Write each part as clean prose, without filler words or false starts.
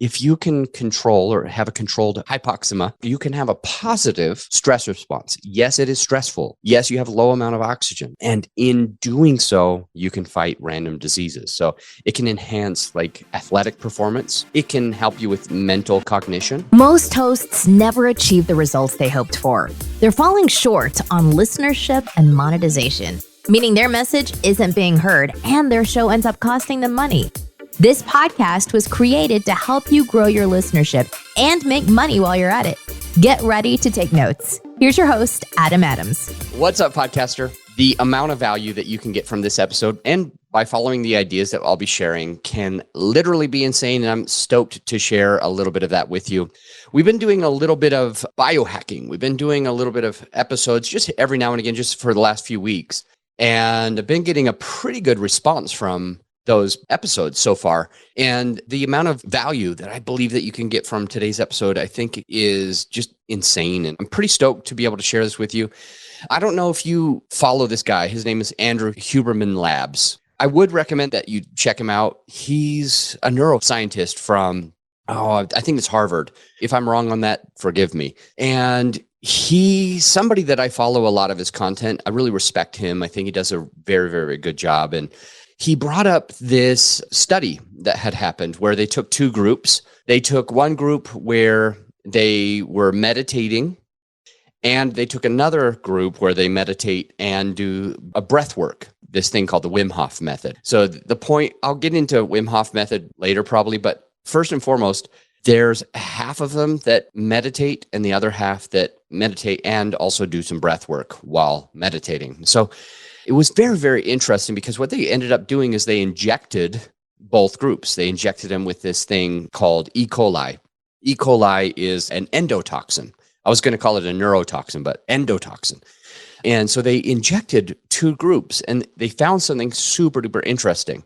if you can control or have a controlled hypoxemia, you can have a positive stress response. Yes, it is stressful. Yes, you have a low amount of oxygen. And in doing so, you can fight random diseases. So it can enhance like athletic performance. It can help you with mental cognition. Most hosts never achieve the results they hoped for. They're falling short on listenership and monetization, meaning their message isn't being heard and their show ends up costing them money. This podcast was created to help you grow your listenership and make money while you're at it. Get ready to take notes. Here's your host, Adam Adams. What's up, podcaster? The amount of value that you can get from this episode and by following the ideas that I'll be sharing can literally be insane, and I'm stoked to share a little bit of that with you. We've been doing a little bit of biohacking. We've been doing a little bit of episodes just every now and again, just for the last few weeks, and I've been getting a pretty good response from those episodes so far. And the amount of value that I believe that you can get from today's episode, I think is just insane. And I'm pretty stoked to be able to share this with you. I don't know if you follow this guy. His name is Andrew Huberman Labs. I would recommend that you check him out. He's a neuroscientist from, I think it's Harvard. If I'm wrong on that, forgive me. And he's somebody that I follow a lot of his content. I really respect him. I think he does a very, very good job. And he brought up this study that had happened where they took two groups. They took one group where they were meditating, and they took another group where they meditate and do a breath work, this thing called the Wim Hof method. So the point, I'll get into Wim Hof method later probably, but first and foremost, there's half of them that meditate and the other half that meditate and also do some breath work while meditating. So it was very, very interesting because what they ended up doing is they injected both groups. They injected them with this thing called E. coli. E. coli is an endotoxin. I was going to call it a neurotoxin, but endotoxin. And so they injected two groups and they found something super duper interesting.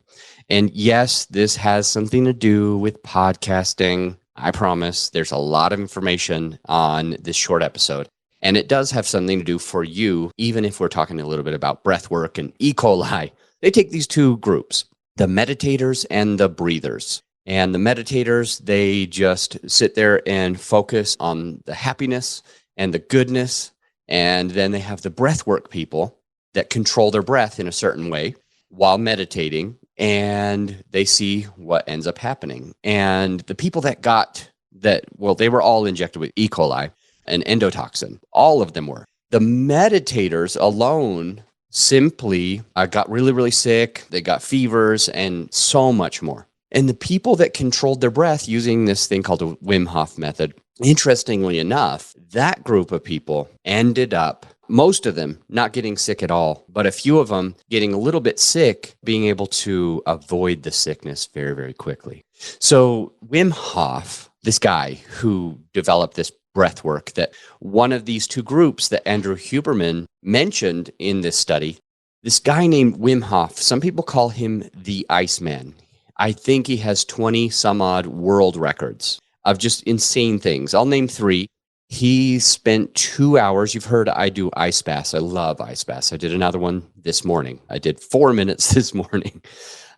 And yes, this has something to do with podcasting. I promise there's a lot of information on this short episode. And it does have something to do for you, even if we're talking a little bit about breath work and E. coli. They take these two groups, the meditators and the breathers. And the meditators, they just sit there and focus on the happiness and the goodness. And then they have the breath work people that control their breath in a certain way while meditating. And they see what ends up happening. And the people that got that, well, they were all injected with E. coli. An endotoxin. All of them were. The meditators alone simply got really, really sick. They got fevers and so much more. And the people that controlled their breath using this thing called the Wim Hof method, interestingly enough, that group of people ended up, most of them not getting sick at all, but a few of them getting a little bit sick, being able to avoid the sickness very, very quickly. So Wim Hof, this guy who developed this breath work, that one of these two groups that Andrew Huberman mentioned in this study, this guy named Wim Hof, some people call him the Iceman. I think he has 20 some odd world records of just insane things. I'll name three. He spent 2 hours. You've heard I do ice baths. I love ice baths. I did another one this morning. I did 4 minutes this morning.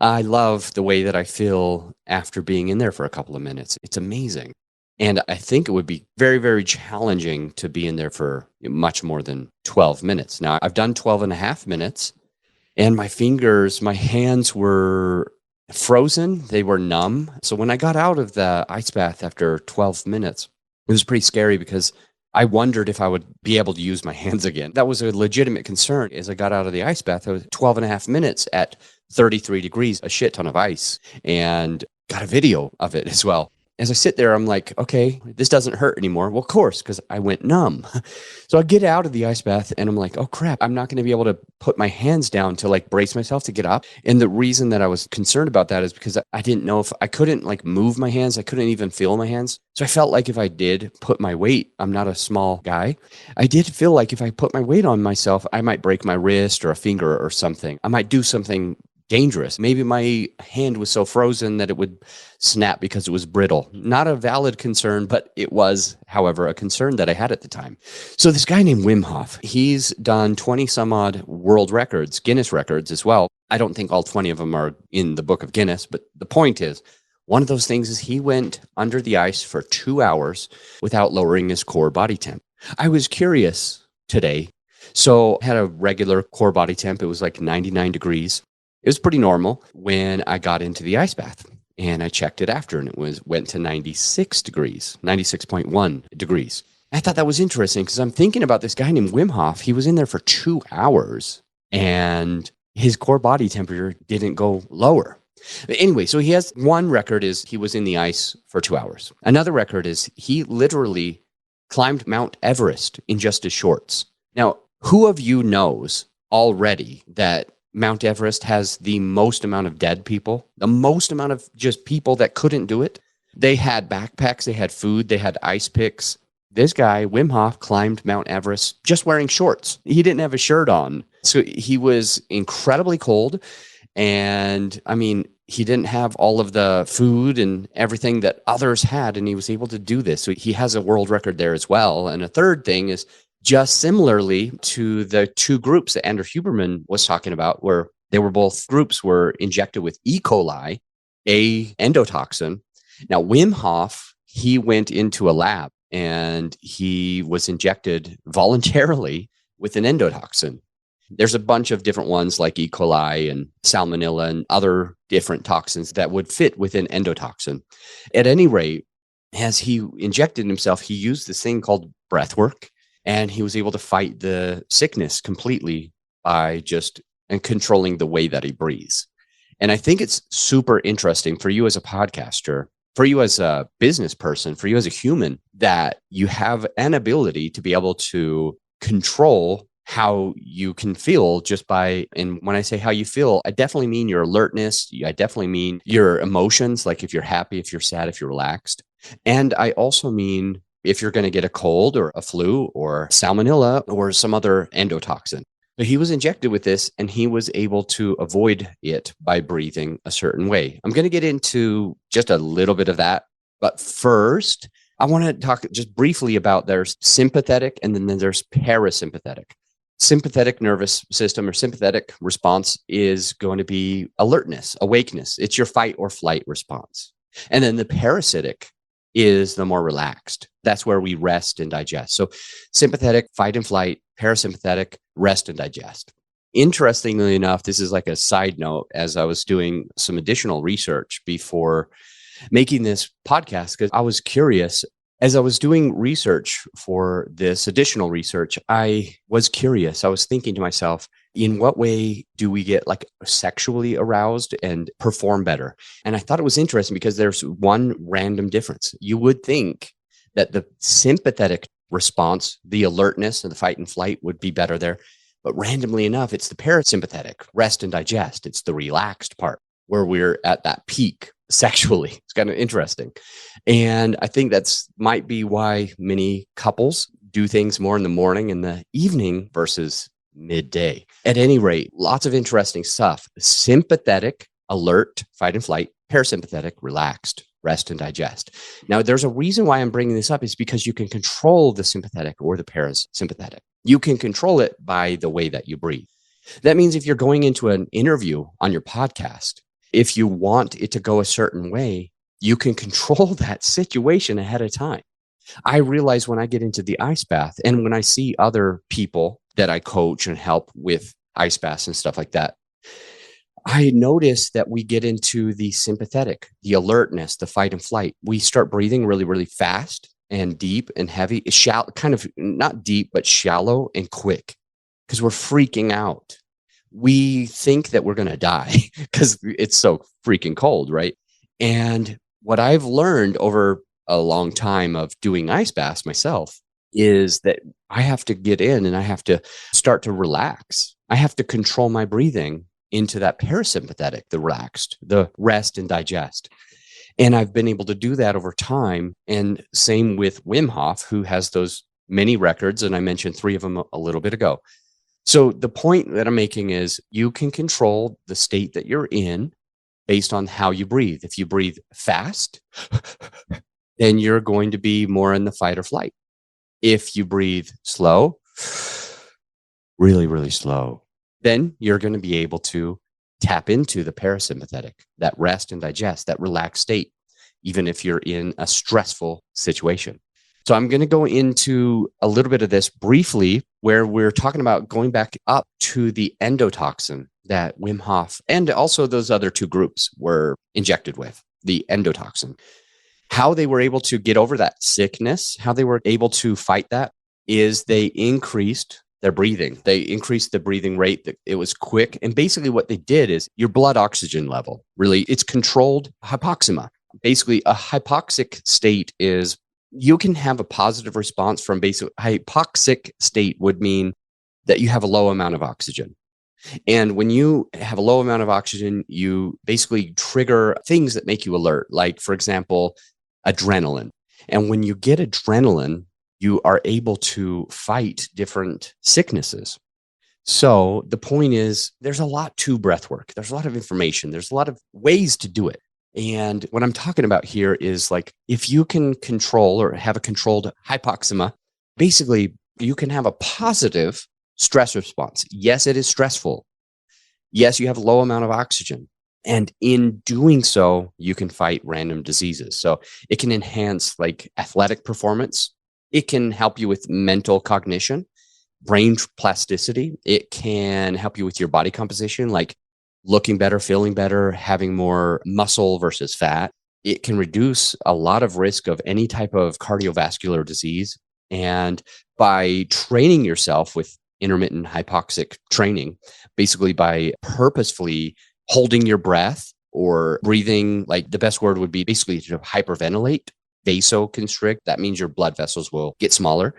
I love the way that I feel after being in there for a couple of minutes. It's amazing. And I think it would be very, very challenging to be in there for much more than 12 minutes. Now, I've done 12 and a half minutes, and my fingers, my hands were frozen. They were numb. So when I got out of the ice bath after 12 minutes, it was pretty scary because I wondered if I would be able to use my hands again. That was a legitimate concern. As I got out of the ice bath, I was 12 and a half minutes at 33 degrees, a shit ton of ice, and got a video of it as well. As I sit there, I'm like, okay, this doesn't hurt anymore. Well, of course, because I went numb. So I get out of the ice bath and I'm like, oh crap, I'm not going to be able to put my hands down to like brace myself to get up. And the reason that I was concerned about that is because I didn't know if I couldn't like move my hands. I couldn't even feel my hands. So I felt like if I did put my weight, I'm not a small guy. I did feel like if I put my weight on myself, I might break my wrist or a finger or something. I might do something dangerous. Maybe my hand was so frozen that it would snap because it was brittle. Not a valid concern, but it was, however, a concern that I had at the time. So this guy named Wim Hof, he's done 20 some odd world records, Guinness records as well. I don't think all 20 of them are in the book of Guinness, but the point is, One of those things is he went under the ice for 2 hours without lowering his core body temp. I was curious today. So I had a regular core body temp. It was like 99 degrees. It was pretty normal when I got into the ice bath, and I checked it after, and went to 96 degrees, 96.1 degrees. I thought that was interesting because I'm thinking about this guy named Wim Hof. He was in there for 2 hours and his core body temperature didn't go lower. But anyway, so he has one record is he was in the ice for 2 hours. Another record is he literally climbed Mount Everest in just his shorts. Now, who of you knows already that Mount Everest has the most amount of dead people, the most amount of just people that couldn't do it? They had backpacks, they had food, they had ice picks. This guy, Wim Hof, climbed Mount Everest just wearing shorts. He didn't have a shirt on. So he was incredibly cold. And I mean, he didn't have all of the food and everything that others had, and he was able to do this. So he has a world record there as well. And a third thing is just similarly to the two groups that Andrew Huberman was talking about, where they were both groups were injected with E. coli, a endotoxin. Now, Wim Hof, he went into a lab and he was injected voluntarily with an endotoxin. There's a bunch of different ones like E. coli and salmonella and other different toxins that would fit within endotoxin. At any rate, as he injected himself, he used this thing called breathwork, and he was able to fight the sickness completely by just controlling the way that he breathes. And I think it's super interesting for you as a podcaster, for you as a business person, for you as a human, that you have an ability to be able to control how you can feel just by, and when I say how you feel, I definitely mean your alertness. I definitely mean your emotions, like if you're happy, if you're sad, if you're relaxed. And I also mean if you're going to get a cold or a flu or salmonella or some other endotoxin. But he was injected with this and he was able to avoid it by breathing a certain way. I'm going to get into just a little bit of that. But first, I want to talk just briefly about there's sympathetic and then there's parasympathetic. Sympathetic nervous system or sympathetic response is going to be alertness, awakeness. It's your fight or flight response. And then the parasitic is the more relaxed. That's where we rest and digest. So sympathetic, fight and flight, parasympathetic, rest and digest. Interestingly enough, this is like a side note as I was doing some additional research before making this podcast, because I was curious. As I was doing research for this additional research, I was curious. I was thinking to myself, in what way do we get like sexually aroused and perform better? And I thought it was interesting because there's one random difference. You would think that the sympathetic response, the alertness and the fight and flight would be better there. But randomly enough, it's the parasympathetic, rest and digest. It's the relaxed part where we're at that peak sexually. It's kind of interesting. And I think that's might be why many couples do things more in the morning and the evening versus midday. At any rate, lots of interesting stuff. Sympathetic, alert, fight and flight, parasympathetic, relaxed, rest and digest. Now, there's a reason why I'm bringing this up is because you can control the sympathetic or the parasympathetic. You can control it by the way that you breathe. That means if you're going into an interview on your podcast, if you want it to go a certain way, you can control that situation ahead of time. I realize when I get into the ice bath and when I see other people that I coach and help with ice baths and stuff like that, I notice that we get into the sympathetic, the alertness, the fight and flight. We start breathing really, really fast and deep and heavy, shallow, kind of not deep, but shallow and quick because we're freaking out. We think that we're going to die because it's so freaking cold, right? And what I've learned over a long time of doing ice baths myself is that I have to get in and I have to start to relax. I have to control my breathing into that parasympathetic, the relaxed, the rest and digest. And I've been able to do that over time. And same with Wim Hof, who has those many records. And I mentioned 3 of them a little bit ago. So the point that I'm making is you can control the state that you're in based on how you breathe. If you breathe fast, then you're going to be more in the fight or flight. If you breathe slow, really, really slow, then you're going to be able to tap into the parasympathetic, that rest and digest, that relaxed state. even if you're in a stressful situation. So I'm going to go into a little bit of this briefly, where we're talking about going back up to the endotoxin that Wim Hof and also those other two groups were injected with, the endotoxin. How they were able to get over that sickness, how they were able to fight that, is they increased their breathing. They increased the breathing rate. It was quick. And basically what they did is your blood oxygen level, really, it's controlled hypoxemia. Basically, a hypoxic state is you can have a positive response from basic hypoxic state would mean that you have a low amount of oxygen. And when you have a low amount of oxygen, you basically trigger things that make you alert, like, for example, adrenaline. And when you get adrenaline, you are able to fight different sicknesses. So the point is, there's a lot to breath work. There's a lot of information. There's a lot of ways to do it. And what I'm talking about here is, like, if you can control or have a controlled hypoxemia, basically you can have a positive stress response. Yes, it is stressful. Yes, you have a low amount of oxygen. And in doing so, you can fight random diseases. So it can enhance like athletic performance. It can help you with mental cognition, brain plasticity. It can help you with your body composition, like looking better, feeling better, having more muscle versus fat. It can reduce a lot of risk of any type of cardiovascular disease. And by training yourself with intermittent hypoxic training, basically by purposefully holding your breath or breathing, like the best word would be basically to hyperventilate, vasoconstrict. That means your blood vessels will get smaller.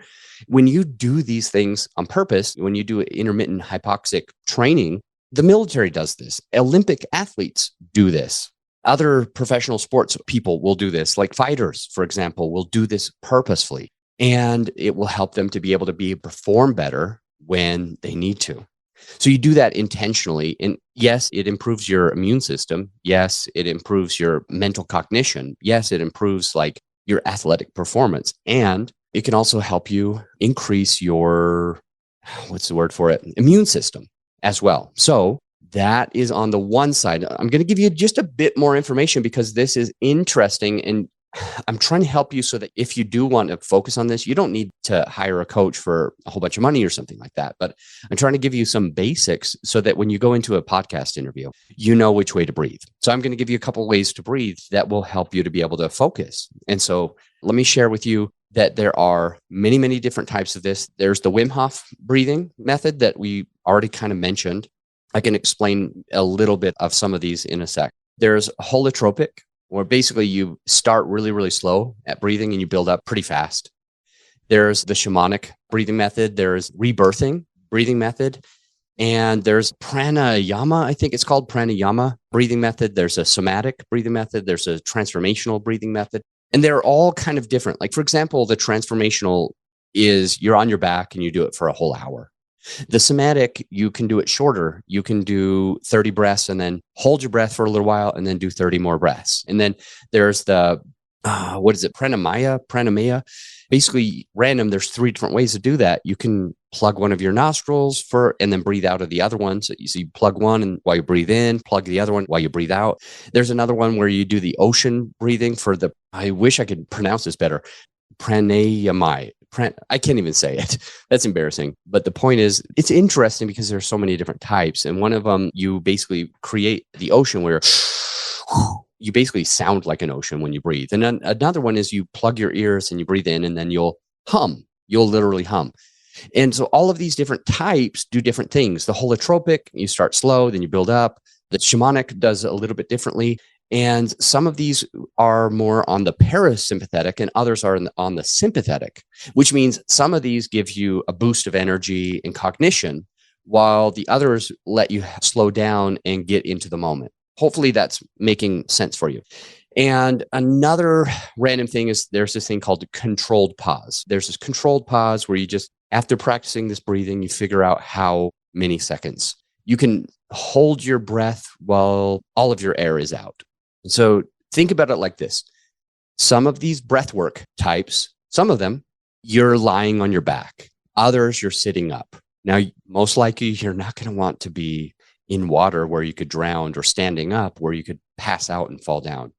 When you do these things on purpose, when you do intermittent hypoxic training, the military does this. Olympic athletes do this. Other professional sports people will do this. Like fighters, for example, will do this purposefully. And it will help them to be able to perform better when they need to. So you do that intentionally. And yes, it improves your immune system. Yes, it improves your mental cognition. Yes, it improves like your athletic performance. And it can also help you increase your, what's the word for it? Immune system as well. So that is on the one side. I'm going to give you just a bit more information because this is interesting, and I'm trying to help you so that if you do want to focus on this, you don't need to hire a coach for a whole bunch of money or something like that. But I'm trying to give you some basics so that when you go into a podcast interview, you know which way to breathe. So I'm going to give you a couple of ways to breathe that will help you to be able to focus. And so let me share with you that there are many, many different types of this. There's the Wim Hof breathing method that we already kind of mentioned. I can explain a little bit of some of these in a sec. There's holotropic, where basically you start really, really slow at breathing and you build up pretty fast. There's the shamanic breathing method. There's rebirthing breathing method. And there's pranayama, I think it's called pranayama breathing method. There's a somatic breathing method. There's a transformational breathing method. And they're all kind of different. Like, for example, the transformational is you're on your back and you do it for a whole hour. The somatic, you can do it shorter. You can do 30 breaths and then hold your breath for a little while and then do 30 more breaths. And then there's the, pranamaya. Basically random. There's 3 different ways to do that. You can plug one of your nostrils and then breathe out of the other one. So you plug one and while you breathe in, plug the other one while you breathe out. There's another one where you do the ocean breathing I wish I could pronounce this better. Pranayama. I can't even say it. That's embarrassing. But the point is, it's interesting because there's so many different types. And one of them, you basically create the ocean where you basically sound like an ocean when you breathe. And then another one is you plug your ears and you breathe in and then you'll hum. You'll literally hum. And so all of these different types do different things. The holotropic, you start slow, then you build up. The shamanic does a little bit differently. And some of these are more on the parasympathetic and others are on the sympathetic, which means some of these give you a boost of energy and cognition, while the others let you slow down and get into the moment. Hopefully that's making sense for you. And another random thing is there's this thing called controlled pause. There's this controlled pause where you just, after practicing this breathing, you figure out how many seconds. You can hold your breath while all of your air is out. So think about it like this. Some of these breathwork types, some of them, you're lying on your back. Others, you're sitting up. Now, most likely, you're not going to want to be in water where you could drown or standing up where you could pass out and fall down.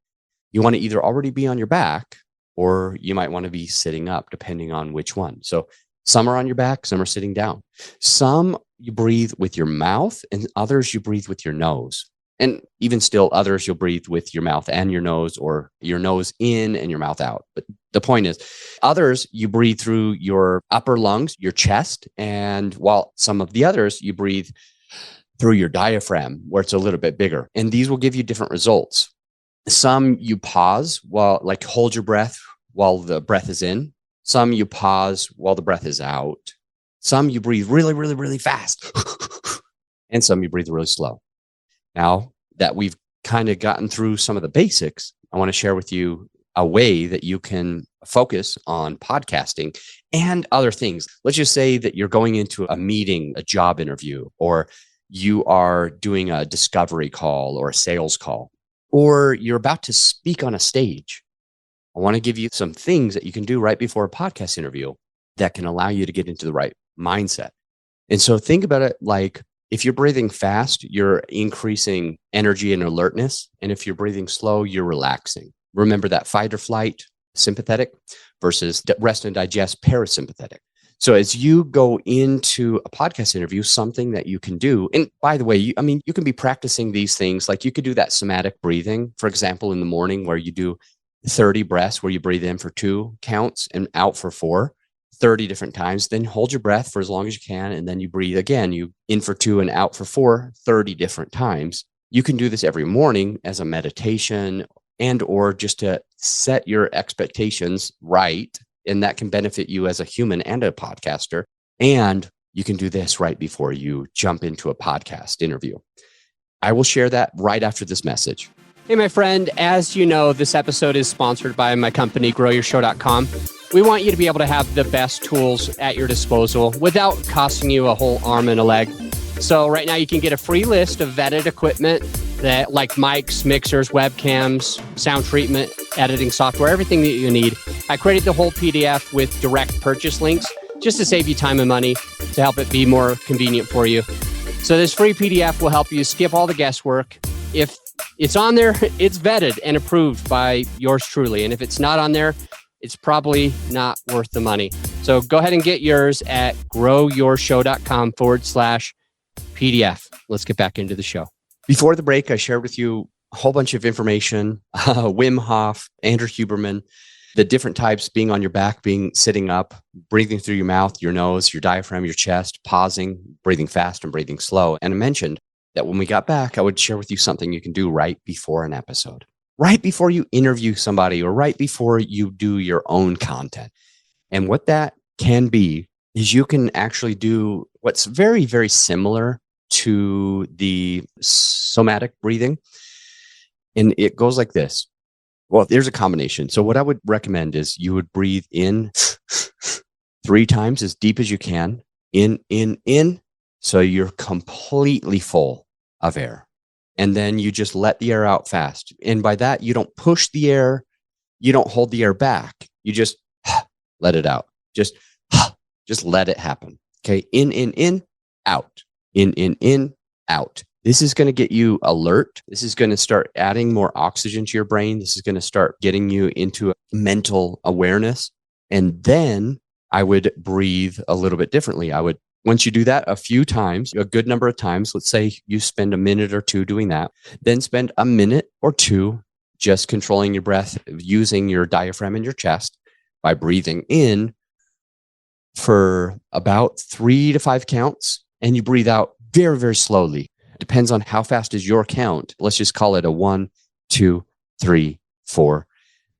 You want to either already be on your back or you might want to be sitting up, depending on which one. So some are on your back, some are sitting down. Some you breathe with your mouth and others you breathe with your nose. And even still, others you'll breathe with your mouth and your nose, or your nose in and your mouth out. But the point is, others you breathe through your upper lungs, your chest, and while some of the others you breathe through your diaphragm, where it's a little bit bigger. And these will give you different results. Some you pause while, like, hold your breath while the breath is in. Some you pause while the breath is out. Some you breathe really, really, really fast. And some you breathe really slow. Now that we've kind of gotten through some of the basics, I want to share with you a way that you can focus on podcasting and other things. Let's just say that you're going into a meeting, a job interview, or you are doing a discovery call or a sales call, or you're about to speak on a stage. I want to give you some things that you can do right before a podcast interview that can allow you to get into the right mindset. And so think about it like, if you're breathing fast, you're increasing energy and alertness. And if you're breathing slow, you're relaxing. Remember that fight or flight, sympathetic, versus rest and digest, parasympathetic. So as you go into a podcast interview, something that you can do, and by the way, you can be practicing these things. Like you could do that somatic breathing, for example, in the morning where you do 30 breaths, where you breathe in for 2 counts and out for 4. 30 different times, then hold your breath for as long as you can. And then you breathe again, you in for 2 and out for 4, 30 different times. You can do this every morning as a meditation and, or just to set your expectations right. And that can benefit you as a human and a podcaster. And you can do this right before you jump into a podcast interview. I will share that right after this message. Hey, my friend, as you know, this episode is sponsored by my company, growyourshow.com. We want you to be able to have the best tools at your disposal without costing you a whole arm and a leg. So right now you can get a free list of vetted equipment that, like mics, mixers, webcams, sound treatment, editing software, everything that you need. I created the whole PDF with direct purchase links just to save you time and money, to help it be more convenient for you. So this free PDF will help you skip all the guesswork. If it's on there, it's vetted and approved by yours truly. And if it's not on there, it's probably not worth the money. So go ahead and get yours at growyourshow.com/PDF. Let's get back into the show. Before the break, I shared with you a whole bunch of information, Wim Hof, Andrew Huberman, the different types, being on your back, being sitting up, breathing through your mouth, your nose, your diaphragm, your chest, pausing, breathing fast and breathing slow. And I mentioned that when we got back, I would share with you something you can do right before an episode. Right before you interview somebody or right before you do your own content. And what that can be is you can actually do what's very, very similar to the somatic breathing. And it goes like this. Well, there's a combination. So what I would recommend is you would breathe in 3 times as deep as you can. In. So you're completely full of air. And then you just let the air out fast. And by that, you don't push the air. You don't hold the air back. You just let it out. Just let it happen. Okay. In, out. In, out. This is going to get you alert. This is going to start adding more oxygen to your brain. This is going to start getting you into a mental awareness. And then I would breathe a little bit differently. Once you do that a few times, a good number of times, let's say you spend a minute or 2 doing that, then spend a minute or 2 just controlling your breath, using your diaphragm in your chest by breathing in for about 3 to 5 counts. And you breathe out very, very slowly. Depends on how fast is your count. Let's just call it a 1, 2, 3, 4.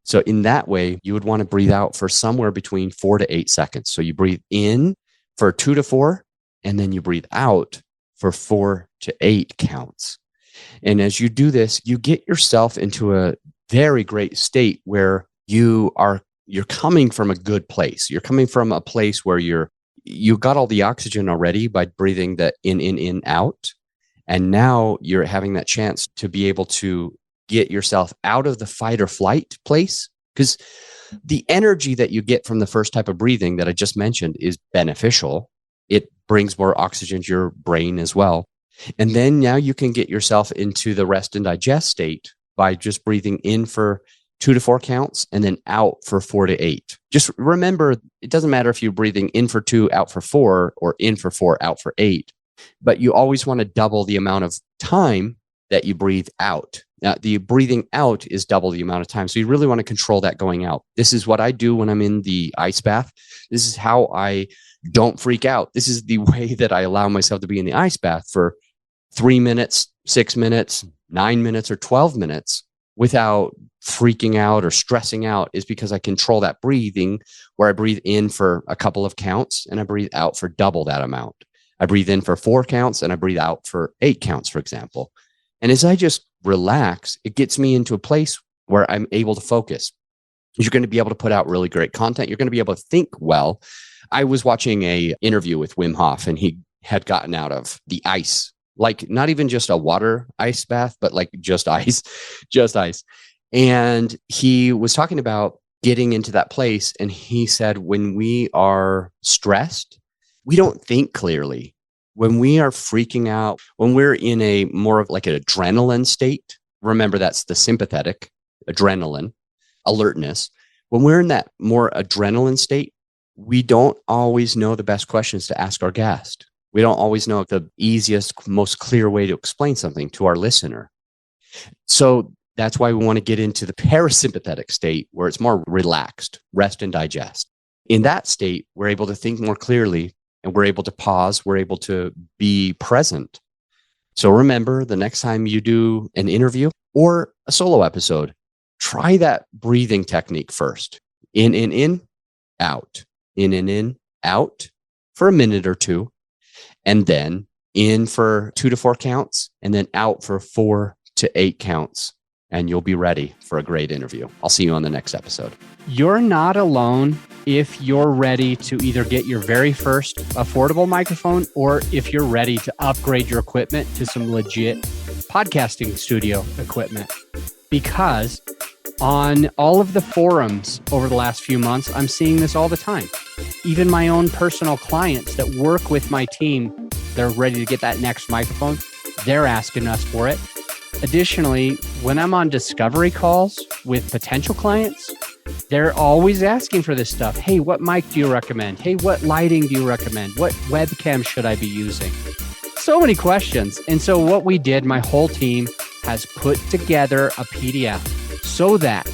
So in that way, you would want to breathe out for somewhere between 4 to 8 seconds. So you breathe in for 2 to 4, and then you breathe out for 4 to 8 counts. And as you do this, you get yourself into a very great state where you're coming from a good place. You're coming from a place where you got all the oxygen already by breathing the in, out. And now you're having that chance to be able to get yourself out of the fight or flight place, because the energy that you get from the first type of breathing that I just mentioned is beneficial. It brings more oxygen to your brain as well. And then now you can get yourself into the rest and digest state by just breathing in for 2 to 4 counts, and then out for 4 to 8. Just remember, it doesn't matter if you're breathing in for 2, out for 4, or in for 4, out for 8, but you always want to double the amount of time that you breathe out. Now, the breathing out is double the amount of time. So you really want to control that going out. This is what I do when I'm in the ice bath. This is how I don't freak out. This is the way that I allow myself to be in the ice bath for 3 minutes, 6 minutes, 9 minutes, or 12 minutes without freaking out or stressing out, is because I control that breathing, where I breathe in for a couple of counts and I breathe out for double that amount. I breathe in for 4 counts and I breathe out for 8 counts, for example. And as I just relax, it gets me into a place where I'm able to focus. You're going to be able to put out really great content. You're going to be able to think well. I was watching a interview with Wim Hof, and he had gotten out of the ice, like not even just a water ice bath, but like just ice, just ice. And he was talking about getting into that place. And he said, when we are stressed, we don't think clearly. When we are freaking out, when we're in a more of like an adrenaline state, remember that's the sympathetic, adrenaline, alertness. When we're in that more adrenaline state, we don't always know the best questions to ask our guest. We don't always know the easiest, most clear way to explain something to our listener. So that's why we want to get into the parasympathetic state, where it's more relaxed, rest and digest. In that state, we're able to think more clearly, and we're able to pause. We're able to be present. So remember, the next time you do an interview or a solo episode, try that breathing technique first. In, out. In, out for a minute or 2. And then in for 2 to 4 counts, and then out for 4 to 8 counts. And you'll be ready for a great interview. I'll see you on the next episode. You're not alone if you're ready to either get your very first affordable microphone, or if you're ready to upgrade your equipment to some legit podcasting studio equipment. Because on all of the forums over the last few months, I'm seeing this all the time. Even my own personal clients that work with my team, they're ready to get that next microphone. They're asking us for it. Additionally, when I'm on discovery calls with potential clients, they're always asking for this stuff. Hey, what mic do you recommend? Hey, what lighting do you recommend? What webcam should I be using? So many questions. And so what we did, my whole team has put together a PDF so that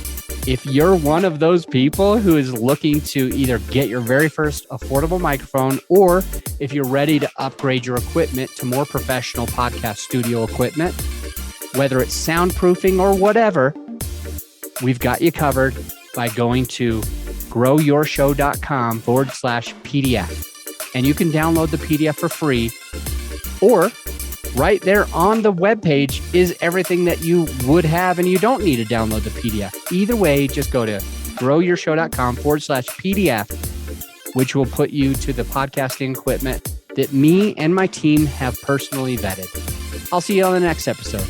if you're one of those people who is looking to either get your very first affordable microphone, or if you're ready to upgrade your equipment to more professional podcast studio equipment, whether it's soundproofing or whatever, we've got you covered by going to growyourshow.com/PDF. And you can download the PDF for free, or right there on the webpage is everything that you would have, and you don't need to download the PDF. Either way, just go to growyourshow.com/PDF, which will put you to the podcasting equipment that me and my team have personally vetted. I'll see you on the next episode.